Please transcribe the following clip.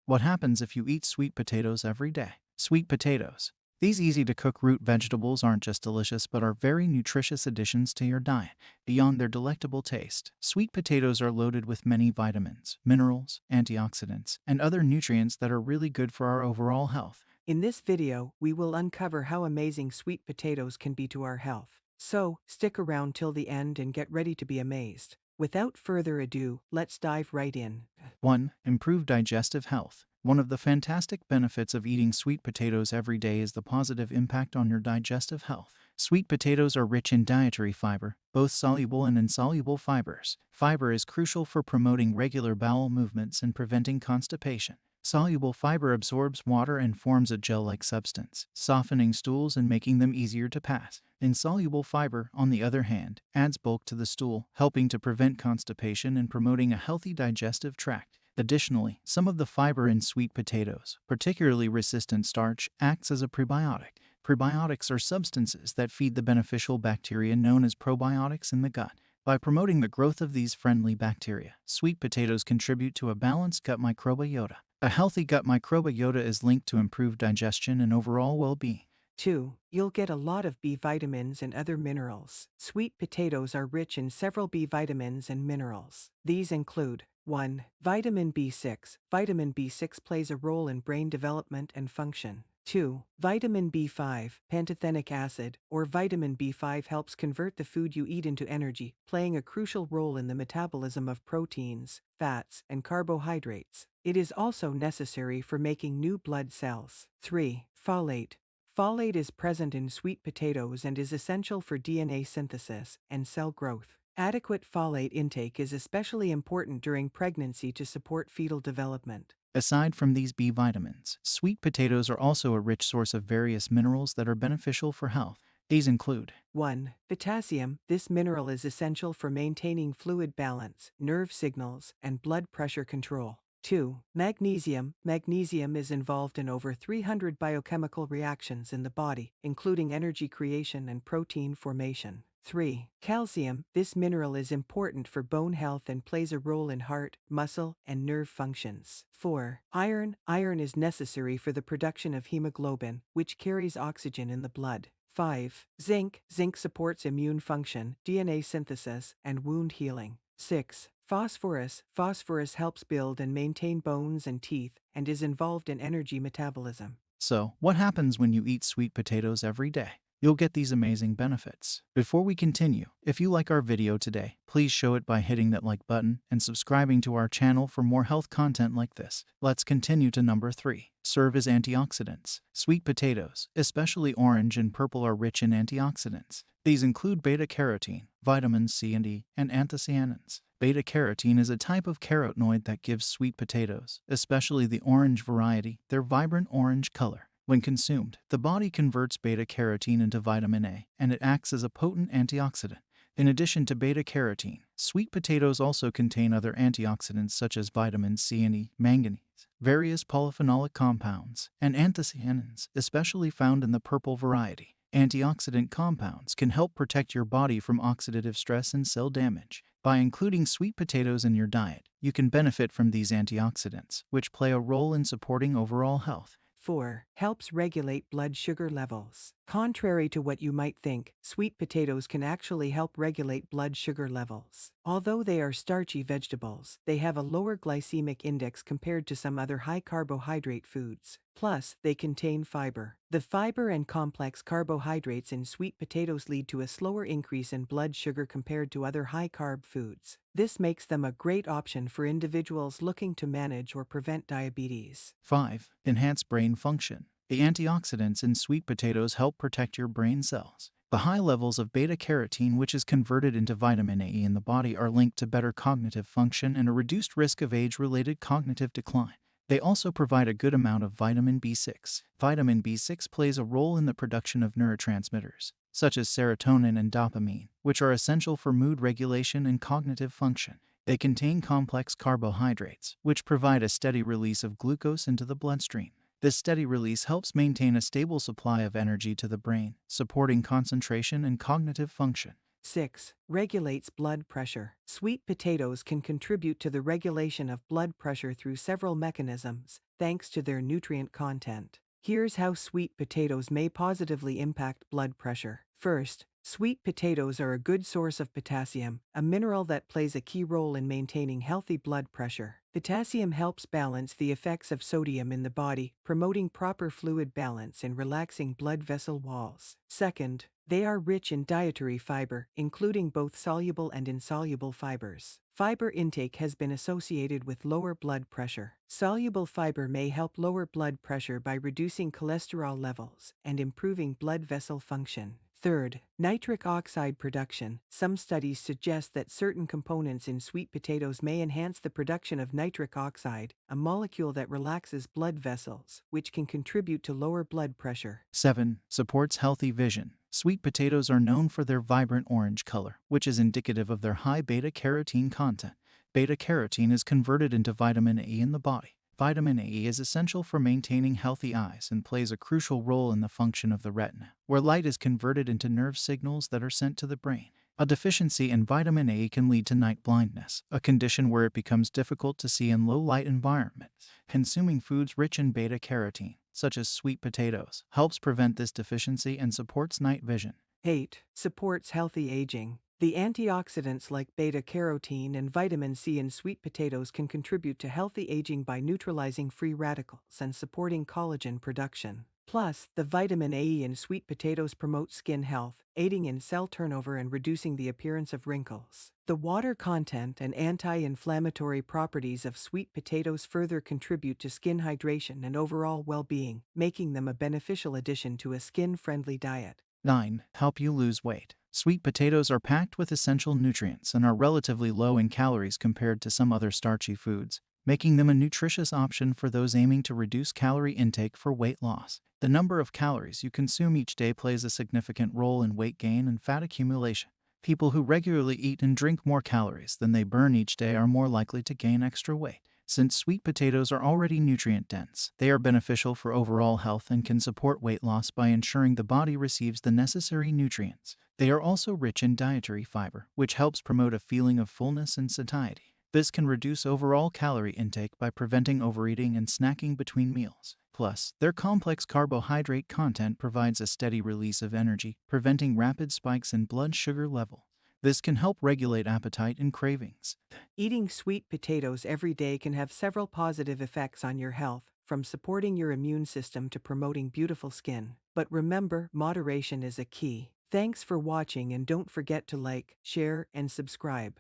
What happens if you eat sweet potatoes every day? Sweet potatoes. These easy-to-cook root vegetables aren't just delicious but are very nutritious additions to your diet. Beyond their delectable taste, sweet potatoes are loaded with many vitamins, minerals, antioxidants, and other nutrients that are really good for our overall health. In this video, we will uncover how amazing sweet potatoes can be to our health. So, stick around till the end and get ready to be amazed. Without further ado, let's dive right in. 1. Improved digestive health. One of the fantastic benefits of eating sweet potatoes every day is the positive impact on your digestive health. Sweet potatoes are rich in dietary fiber, both soluble and insoluble fibers. Fiber is crucial for promoting regular bowel movements and preventing constipation. Soluble fiber absorbs water and forms a gel-like substance, softening stools and making them easier to pass. Insoluble fiber, on the other hand, adds bulk to the stool, helping to prevent constipation and promoting a healthy digestive tract. Additionally, some of the fiber in sweet potatoes, particularly resistant starch, acts as a prebiotic. Prebiotics are substances that feed the beneficial bacteria known as probiotics in the gut. By promoting the growth of these friendly bacteria, sweet potatoes contribute to a balanced gut microbiota. A healthy gut microbiota is linked to improved digestion and overall well-being. 2. You'll get a lot of B vitamins and other minerals. Sweet potatoes are rich in several B vitamins and minerals. These include 1. Vitamin B6. Vitamin B6 plays a role in brain development and function. 2. Vitamin B5, pantothenic acid, or vitamin B5 helps convert the food you eat into energy, playing a crucial role in the metabolism of proteins, fats, and carbohydrates. It is also necessary for making new blood cells. 3. Folate. Folate is present in sweet potatoes and is essential for DNA synthesis and cell growth. Adequate folate intake is especially important during pregnancy to support fetal development. Aside from these B vitamins, sweet potatoes are also a rich source of various minerals that are beneficial for health. These include 1. Potassium. This mineral is essential for maintaining fluid balance, nerve signals, and blood pressure control. 2. Magnesium. Magnesium is involved in over 300 biochemical reactions in the body, including energy creation and protein formation. 3. Calcium. This mineral is important for bone health and plays a role in heart, muscle, and nerve functions. 4. Iron. Iron is necessary for the production of hemoglobin, which carries oxygen in the blood. 5. Zinc. Zinc supports immune function, DNA synthesis, and wound healing. 6. Phosphorus. Phosphorus helps build and maintain bones and teeth, and is involved in energy metabolism. So, what happens when you eat sweet potatoes every day? You'll get these amazing benefits. Before we continue, if you like our video today, please show it by hitting that like button and subscribing to our channel for more health content like this. Let's continue to number 3. Serve as antioxidants. Sweet potatoes, especially orange and purple, are rich in antioxidants. These include beta-carotene, vitamins C and E, and anthocyanins. Beta-carotene is a type of carotenoid that gives sweet potatoes, especially the orange variety, their vibrant orange color. When consumed, the body converts beta-carotene into vitamin A, and it acts as a potent antioxidant. In addition to beta-carotene, sweet potatoes also contain other antioxidants such as vitamins C and E, manganese, various polyphenolic compounds, and anthocyanins, especially found in the purple variety. Antioxidant compounds can help protect your body from oxidative stress and cell damage. By including sweet potatoes in your diet, you can benefit from these antioxidants, which play a role in supporting overall health. 4. Helps regulate blood sugar levels. Contrary to what you might think, sweet potatoes can actually help regulate blood sugar levels. Although they are starchy vegetables, they have a lower glycemic index compared to some other high-carbohydrate foods. Plus, they contain fiber. The fiber and complex carbohydrates in sweet potatoes lead to a slower increase in blood sugar compared to other high-carb foods. This makes them a great option for individuals looking to manage or prevent diabetes. 5. Enhance brain function. The antioxidants in sweet potatoes help protect your brain cells. The high levels of beta-carotene, which is converted into vitamin A in the body, are linked to better cognitive function and a reduced risk of age-related cognitive decline. They also provide a good amount of vitamin B6. Vitamin B6 plays a role in the production of neurotransmitters, such as serotonin and dopamine, which are essential for mood regulation and cognitive function. They contain complex carbohydrates, which provide a steady release of glucose into the bloodstream. This steady release helps maintain a stable supply of energy to the brain, supporting concentration and cognitive function. 6. Regulates blood pressure. Sweet potatoes can contribute to the regulation of blood pressure through several mechanisms, thanks to their nutrient content. Here's how sweet potatoes may positively impact blood pressure. First, sweet potatoes are a good source of potassium, a mineral that plays a key role in maintaining healthy blood pressure. Potassium helps balance the effects of sodium in the body, promoting proper fluid balance and relaxing blood vessel walls. Second, they are rich in dietary fiber, including both soluble and insoluble fibers. Fiber intake has been associated with lower blood pressure. Soluble fiber may help lower blood pressure by reducing cholesterol levels and improving blood vessel function. Third, nitric oxide production. Some studies suggest that certain components in sweet potatoes may enhance the production of nitric oxide, a molecule that relaxes blood vessels, which can contribute to lower blood pressure. 7. Supports healthy vision. Sweet potatoes are known for their vibrant orange color, which is indicative of their high beta-carotene content. Beta-carotene is converted into vitamin A in the body. Vitamin A is essential for maintaining healthy eyes and plays a crucial role in the function of the retina, where light is converted into nerve signals that are sent to the brain. A deficiency in vitamin A can lead to night blindness, a condition where it becomes difficult to see in low-light environments. Consuming foods rich in beta-carotene, such as sweet potatoes, helps prevent this deficiency and supports night vision. 8. Supports healthy aging. The antioxidants like beta-carotene and vitamin C in sweet potatoes can contribute to healthy aging by neutralizing free radicals and supporting collagen production. Plus, the vitamin A in sweet potatoes promotes skin health, aiding in cell turnover and reducing the appearance of wrinkles. The water content and anti-inflammatory properties of sweet potatoes further contribute to skin hydration and overall well-being, making them a beneficial addition to a skin-friendly diet. 9. Help you lose weight. Sweet potatoes are packed with essential nutrients and are relatively low in calories compared to some other starchy foods, making them a nutritious option for those aiming to reduce calorie intake for weight loss. The number of calories you consume each day plays a significant role in weight gain and fat accumulation. People who regularly eat and drink more calories than they burn each day are more likely to gain extra weight. Since sweet potatoes are already nutrient-dense, they are beneficial for overall health and can support weight loss by ensuring the body receives the necessary nutrients. They are also rich in dietary fiber, which helps promote a feeling of fullness and satiety. This can reduce overall calorie intake by preventing overeating and snacking between meals. Plus, their complex carbohydrate content provides a steady release of energy, preventing rapid spikes in blood sugar level. This can help regulate appetite and cravings. Eating sweet potatoes every day can have several positive effects on your health, from supporting your immune system to promoting beautiful skin. But remember, moderation is a key. Thanks for watching and don't forget to like, share, and subscribe.